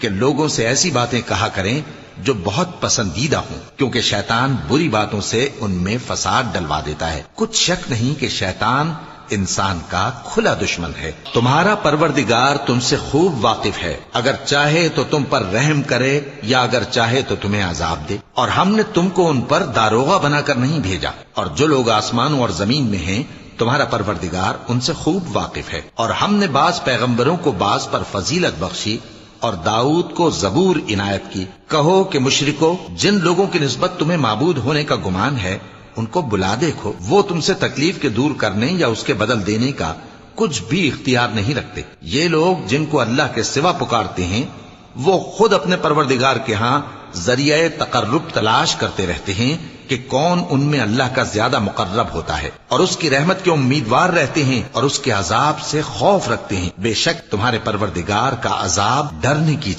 کہ لوگوں سے ایسی باتیں کہا کریں جو بہت پسندیدہ ہوں، کیونکہ شیطان بری باتوں سے ان میں فساد ڈلوا دیتا ہے۔ کچھ شک نہیں کہ شیطان انسان کا کھلا دشمن ہے۔ تمہارا پروردگار تم سے خوب واقف ہے، اگر چاہے تو تم پر رحم کرے یا اگر چاہے تو تمہیں عذاب دے۔ اور ہم نے تم کو ان پر داروغہ بنا کر نہیں بھیجا، اور جو لوگ آسمانوں اور زمین میں ہیں تمہارا پروردگار ان سے خوب واقف ہے۔ اور ہم نے بعض پیغمبروں کو بعض پر فضیلت بخشی اور داؤد کو زبور عنایت کی۔ کہو کہ مشرکو، جن لوگوں کی نسبت تمہیں معبود ہونے کا گمان ہے ان کو بلا دیکھو، وہ تم سے تکلیف کے دور کرنے یا اس کے بدل دینے کا کچھ بھی اختیار نہیں رکھتے۔ یہ لوگ جن کو اللہ کے سوا پکارتے ہیں وہ خود اپنے پروردگار کے ہاں ذریعہ تقرب تلاش کرتے رہتے ہیں کہ کون ان میں اللہ کا زیادہ مقرب ہوتا ہے، اور اس کی رحمت کے امیدوار رہتے ہیں اور اس کے عذاب سے خوف رکھتے ہیں۔ بے شک تمہارے پروردگار کا عذاب ڈرنے کی